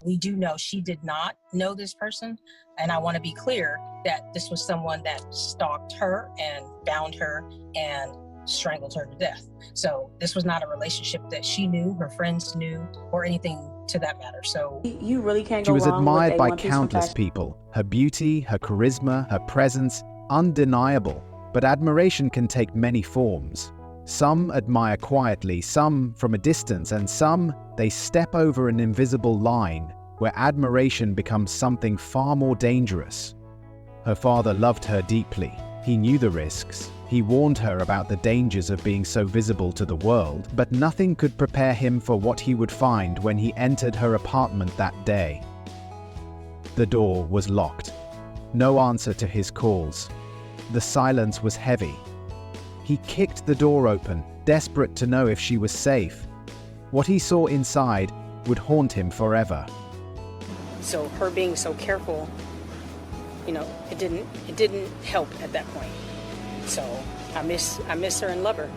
We do know she did not know this person. And I want to be clear that this was someone that stalked her and bound her and strangled her to death. So this was not a relationship that she knew, her friends knew, or anything to that matter. So you really can't She go was wrong with admired a by one-piece countless fashion. people. Her beauty, her charisma, her presence, undeniable. But admiration can take many forms. Some admire quietly, some from a distance, and some, they step over an invisible line where admiration becomes something far more dangerous. Her father loved her deeply. He knew the risks. He warned her about the dangers of being so visible to the world, but nothing could prepare him for what he would find when he entered her apartment that day. The door was locked. No answer to his calls. The silence was heavy. He kicked the door open, desperate to know if she was safe. What he saw inside would haunt him forever. So her being so careful, it didn't help at that point. So I miss her and love her,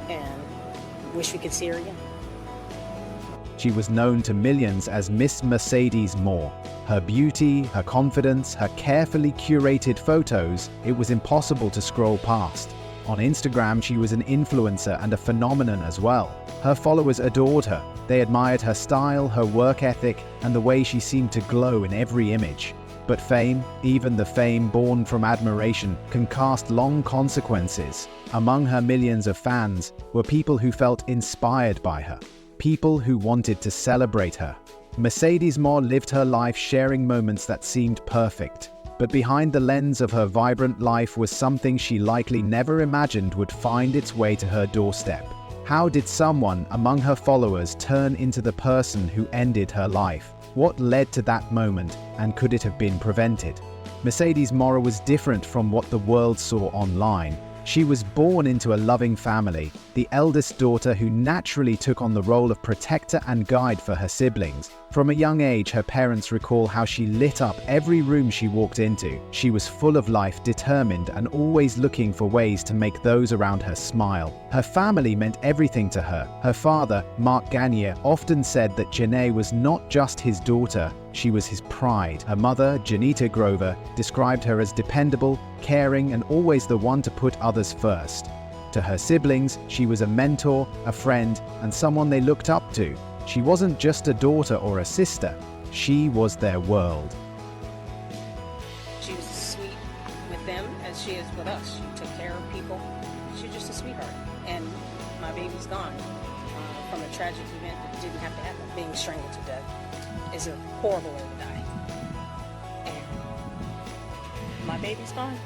and wish we could see her again. She was known to millions as Miss Mercedes Moore. Her beauty, her confidence, her carefully curated photos, it was impossible to scroll past. On Instagram, she was an influencer and a phenomenon as well. Her followers adored her. They admired her style, her work ethic, and the way she seemed to glow in every image. But fame, even the fame born from admiration, can cast long consequences. Among her millions of fans were people who felt inspired by her, people who wanted to celebrate her. Mercedes Moore lived her life sharing moments that seemed perfect. But behind the lens of her vibrant life was something she likely never imagined would find its way to her doorstep. How did someone among her followers turn into the person who ended her life? What led to that moment, and could it have been prevented? Mercedes Moore was different from what the world saw online. She was born into a loving family, the eldest daughter who naturally took on the role of protector and guide for her siblings. From a young age, her parents recall how she lit up every room she walked into. She was full of life, determined, and always looking for ways to make those around her smile. Her family meant everything to her. Her father, Mark Gagnier, often said that Janae was not just his daughter, she was his pride. Her mother, Janita Grover, described her as dependable, caring, and always the one to put others first. To her siblings, she was a mentor, a friend, and someone they looked up to. She wasn't just a daughter or a sister, she was their world. She was as sweet with them as she is with us. She took care of people. She's just a sweetheart. And my baby's gone from a tragic event that didn't have to happen. Being strangled to death is a horrible way to die. And my baby's gone.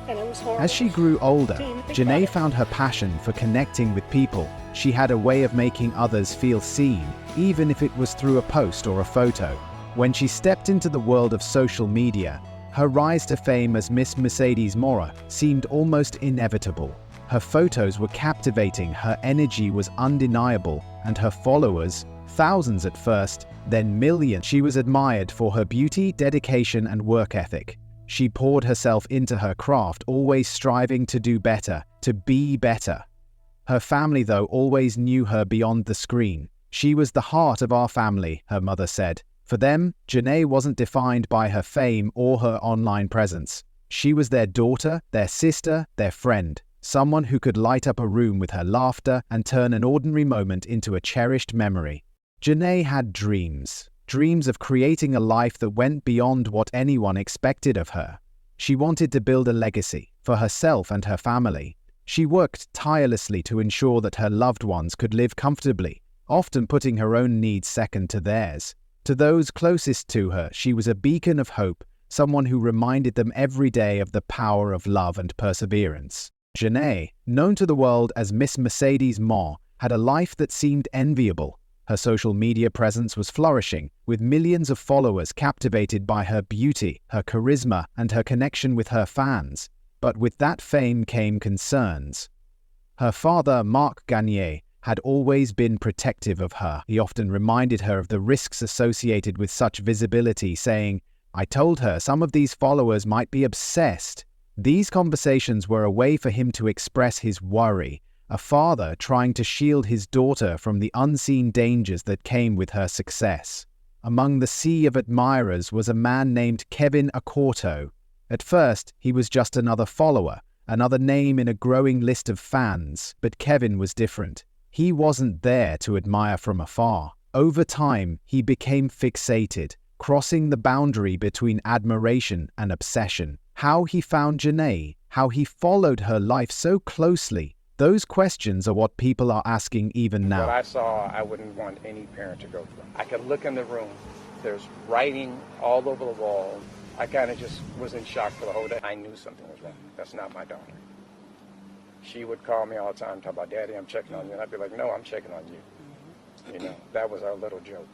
And it was horrible. As she grew older, Janae found her passion for connecting with people. She had a way of making others feel seen, even if it was through a post or a photo. When she stepped into the world of social media, her rise to fame as Miss Mercedes Moore seemed almost inevitable. Her photos were captivating, her energy was undeniable, and her followers, thousands at first, then millions. She was admired for her beauty, dedication, and work ethic. She poured herself into her craft, always striving to do better, to be better. Her family, though, always knew her beyond the screen. She was the heart of our family, her mother said. For them, Janae wasn't defined by her fame or her online presence. She was their daughter, their sister, their friend, someone who could light up a room with her laughter and turn an ordinary moment into a cherished memory. Janae had dreams. Dreams of creating a life that went beyond what anyone expected of her. She wanted to build a legacy for herself and her family. She worked tirelessly to ensure that her loved ones could live comfortably, often putting her own needs second to theirs. To those closest to her, she was a beacon of hope, someone who reminded them every day of the power of love and perseverance. Janae, known to the world as Miss Mercedes Moore, had a life that seemed enviable. Her social media presence was flourishing, with millions of followers captivated by her beauty, her charisma, and her connection with her fans. But with that fame came concerns. Her father, Mark Gagnier, had always been protective of her. He often reminded her of the risks associated with such visibility, saying, "I told her some of these followers might be obsessed." These conversations were a way for him to express his worry, a father trying to shield his daughter from the unseen dangers that came with her success. Among the sea of admirers was a man named Kevin Accorto. At first, he was just another follower, another name in a growing list of fans, but Kevin was different. He wasn't there to admire from afar. Over time, he became fixated, crossing the boundary between admiration and obsession. How he found Janae, how he followed her life so closely, those questions are what people are asking even now. What I saw, I wouldn't want any parent to go through. I could look in the room. There's writing all over the wall. I kind of just was in shock for the whole day. I knew something was wrong. That's not my daughter. She would call me all the time, talk about, Daddy, I'm checking on you. And I'd be like, no, I'm checking on you. You know, that was our little joke.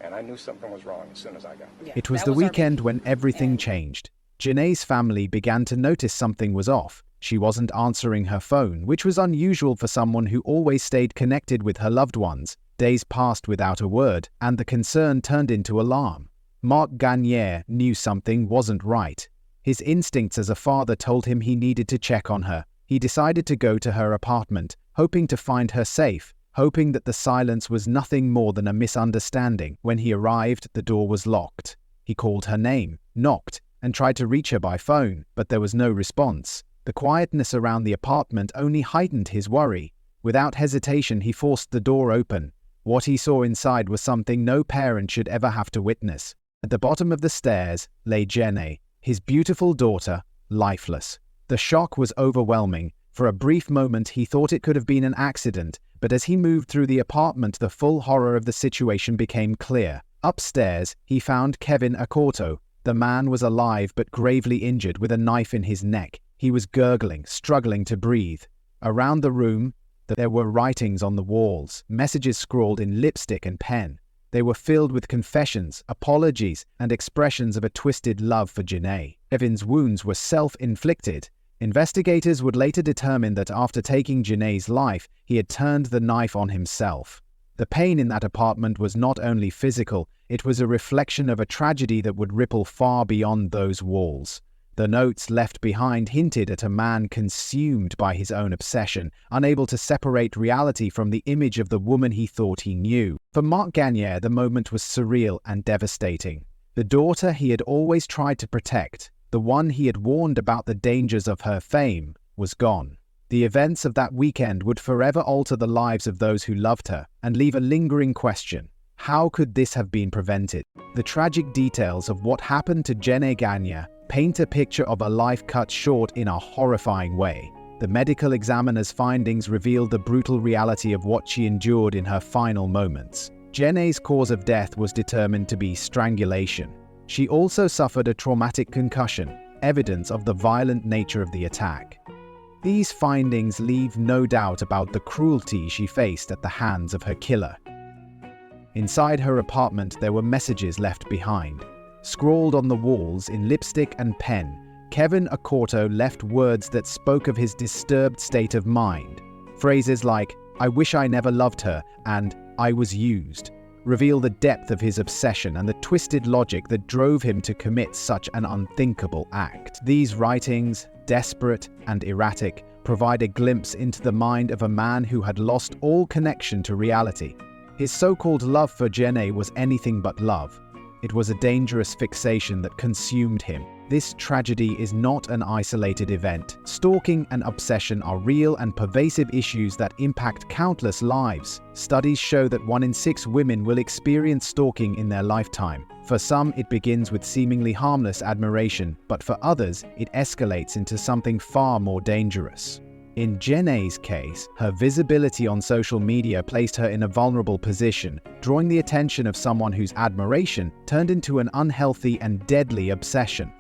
And I knew something was wrong as soon as I got there. It was the weekend when everything changed. Janae's family began to notice something was off. She wasn't answering her phone, which was unusual for someone who always stayed connected with her loved ones. Days passed without a word, and the concern turned into alarm. Mark Gagne knew something wasn't right. His instincts as a father told him he needed to check on her. He decided to go to her apartment, hoping to find her safe, hoping that the silence was nothing more than a misunderstanding. When he arrived, the door was locked. He called her name, knocked, and tried to reach her by phone, but there was no response. The quietness around the apartment only heightened his worry. Without hesitation, he forced the door open. What he saw inside was something no parent should ever have to witness. At the bottom of the stairs lay Janae, his beautiful daughter, lifeless. The shock was overwhelming. For a brief moment, he thought it could have been an accident, but as he moved through the apartment, the full horror of the situation became clear. Upstairs, he found Kevin Accorto. The man was alive but gravely injured with a knife in his neck. He was gurgling, struggling to breathe. Around the room, there were writings on the walls, messages scrawled in lipstick and pen. They were filled with confessions, apologies, and expressions of a twisted love for Janae. Kevin's wounds were self-inflicted. Investigators would later determine that after taking Janae's life, he had turned the knife on himself. The pain in that apartment was not only physical, it was a reflection of a tragedy that would ripple far beyond those walls. The notes left behind hinted at a man consumed by his own obsession, unable to separate reality from the image of the woman he thought he knew. For Mark Gagne, the moment was surreal and devastating. The daughter he had always tried to protect, the one he had warned about the dangers of her fame, was gone. The events of that weekend would forever alter the lives of those who loved her and leave a lingering question. How could this have been prevented? The tragic details of what happened to Janae Gagne paint a picture of a life cut short in a horrifying way. The medical examiner's findings revealed the brutal reality of what she endured in her final moments. Janae's cause of death was determined to be strangulation. She also suffered a traumatic concussion, evidence of the violent nature of the attack. These findings leave no doubt about the cruelty she faced at the hands of her killer. Inside her apartment, there were messages left behind. Scrawled on the walls in lipstick and pen, Kevin Accorto left words that spoke of his disturbed state of mind. Phrases like, "I wish I never loved her," and "I was used," reveal the depth of his obsession and the twisted logic that drove him to commit such an unthinkable act. These writings, desperate and erratic, provide a glimpse into the mind of a man who had lost all connection to reality. His so-called love for Janae was anything but love. It was a dangerous fixation that consumed him. This tragedy is not an isolated event. Stalking and obsession are real and pervasive issues that impact countless lives. Studies show that 1 in 6 women will experience stalking in their lifetime. For some, it begins with seemingly harmless admiration, but for others, it escalates into something far more dangerous. In Janae's case, her visibility on social media placed her in a vulnerable position, drawing the attention of someone whose admiration turned into an unhealthy and deadly obsession.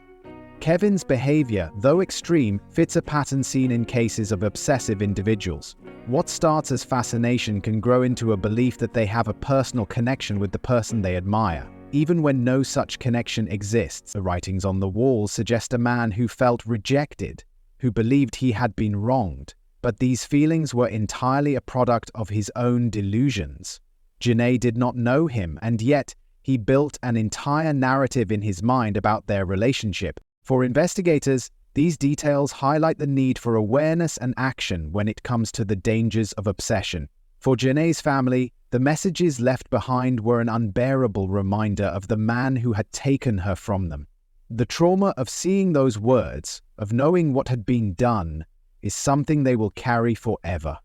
Kevin's behavior, though extreme, fits a pattern seen in cases of obsessive individuals. What starts as fascination can grow into a belief that they have a personal connection with the person they admire, even when no such connection exists. The writings on the wall suggest a man who felt rejected, who believed he had been wronged, but these feelings were entirely a product of his own delusions. Janae did not know him, and yet he built an entire narrative in his mind about their relationship. For investigators, These details highlight the need for awareness and action when it comes to the dangers of obsession. For Janae's family, the messages left behind were an unbearable reminder of the man who had taken her from them. The trauma of seeing those words, of knowing what had been done, is something they will carry forever.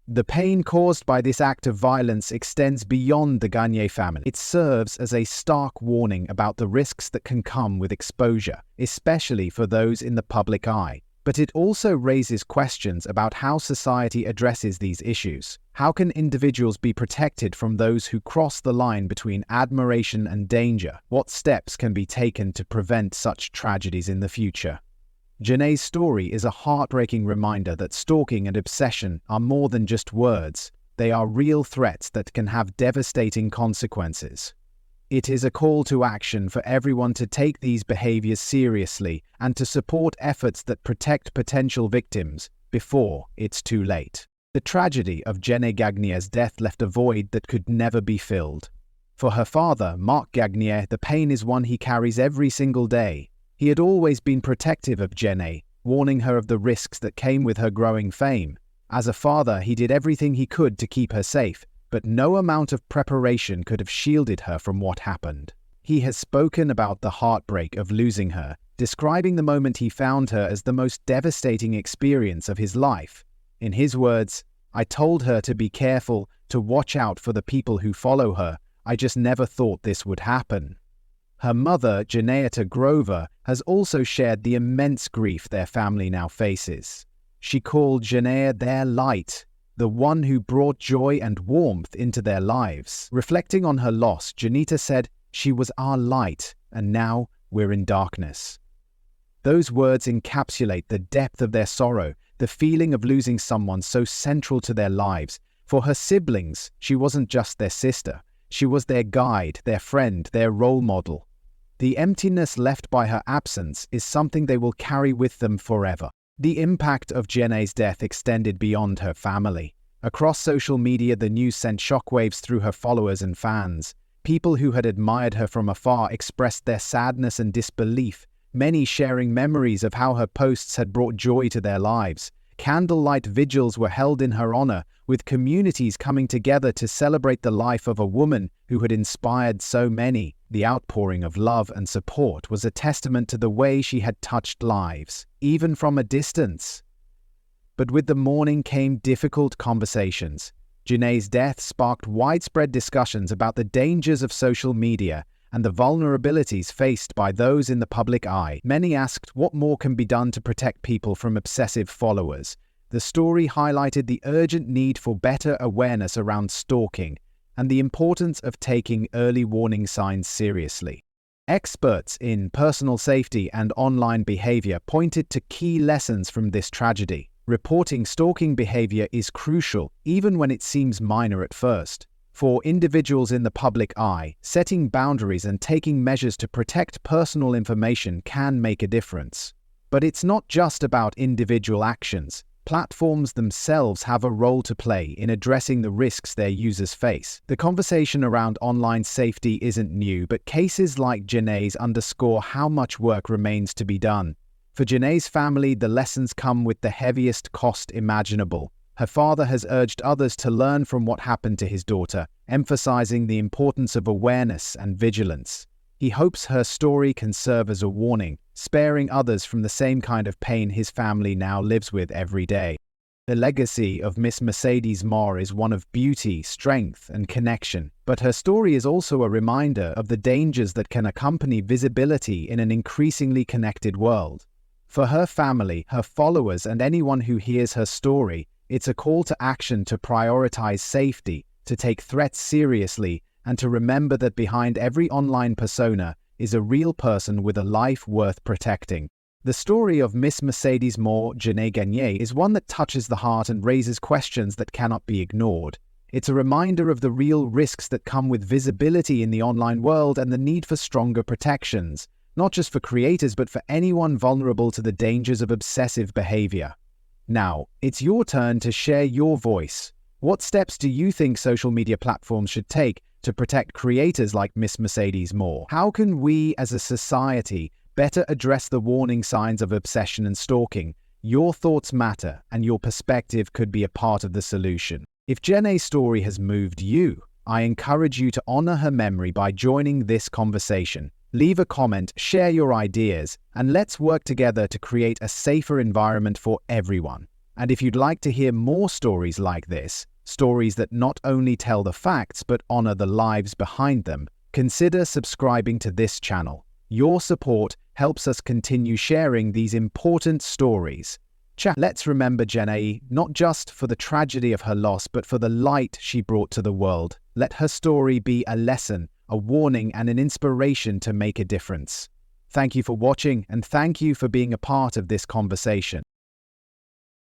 The pain caused by this act of violence extends beyond the Gagne family. It serves as a stark warning about the risks that can come with exposure, especially for those in the public eye. But it also raises questions about how society addresses these issues. How can individuals be protected from those who cross the line between admiration and danger? What steps can be taken to prevent such tragedies in the future? Janae's story is a heartbreaking reminder that stalking and obsession are more than just words. They are real threats that can have devastating consequences. It is a call to action for everyone to take these behaviors seriously and to support efforts that protect potential victims before it's too late. The tragedy of Janae Gagne's death left a void that could never be filled. For her father, Marc Gagne, the pain is one he carries every single day. He had always been protective of Janae, warning her of the risks that came with her growing fame. As a father, he did everything he could to keep her safe, but no amount of preparation could have shielded her from what happened. He has spoken about the heartbreak of losing her, describing the moment he found her as the most devastating experience of his life. In his words, "I told her to be careful, to watch out for the people who follow her. I just never thought this would happen." Her mother, Janaea Grover, has also shared the immense grief their family now faces. She called Janaea their light, the one who brought joy and warmth into their lives. Reflecting on her loss, Janita said, "She was our light, and now we're in darkness." Those words encapsulate the depth of their sorrow, the feeling of losing someone so central to their lives. For her siblings, she wasn't just their sister. She was their guide, their friend, their role model. The emptiness left by her absence is something they will carry with them forever. The impact of Janae's death extended beyond her family. Across social media, the news sent shockwaves through her followers and fans. People who had admired her from afar expressed their sadness and disbelief, many sharing memories of how her posts had brought joy to their lives. Candlelight vigils were held in her honor, with communities coming together to celebrate the life of a woman who had inspired so many. The outpouring of love and support was a testament to the way she had touched lives, even from a distance. But with the mourning came difficult conversations. Janae's death sparked widespread discussions about the dangers of social media and the vulnerabilities faced by those in the public eye. Many asked what more can be done to protect people from obsessive followers. The story highlighted the urgent need for better awareness around stalking and the importance of taking early warning signs seriously. Experts in personal safety and online behavior pointed to key lessons from this tragedy. Reporting stalking behavior is crucial, even when it seems minor at first. For individuals in the public eye, setting boundaries and taking measures to protect personal information can make a difference. But it's not just about individual actions. Platforms themselves have a role to play in addressing the risks their users face. The conversation around online safety isn't new, but cases like Janae's underscore how much work remains to be done. For Janae's family, the lessons come with the heaviest cost imaginable. Her father has urged others to learn from what happened to his daughter, emphasizing the importance of awareness and vigilance. He hopes her story can serve as a warning, sparing others from the same kind of pain his family now lives with every day. The legacy of Miss Mercedes Moore is one of beauty, strength, and connection, but her story is also a reminder of the dangers that can accompany visibility in an increasingly connected world. For her family, her followers, and anyone who hears her story, it's a call to action to prioritize safety, to take threats seriously, and to remember that behind every online persona is a real person with a life worth protecting. The story of Miss Mercedes Moore, Janae Gagne, is one that touches the heart and raises questions that cannot be ignored. It's a reminder of the real risks that come with visibility in the online world and the need for stronger protections, not just for creators but for anyone vulnerable to the dangers of obsessive behavior. Now, it's your turn to share your voice. What steps do you think social media platforms should take to protect creators like Miss Mercedes Moore? How can we as a society better address the warning signs of obsession and stalking. Your thoughts matter, and your perspective could be a part of the solution. If Janae's story has moved you, I encourage you to honor her memory by joining this conversation. Leave a comment, share your ideas, and let's work together to create a safer environment for everyone. And if you'd like to hear more stories like this, stories that not only tell the facts but honor the lives behind them, consider subscribing to this channel. Your support helps us continue sharing these important stories. Let's remember Janae, not just for the tragedy of her loss, but for the light she brought to the world. Let her story be a lesson, a warning, and an inspiration to make a difference. Thank you for watching, and thank you for being a part of this conversation.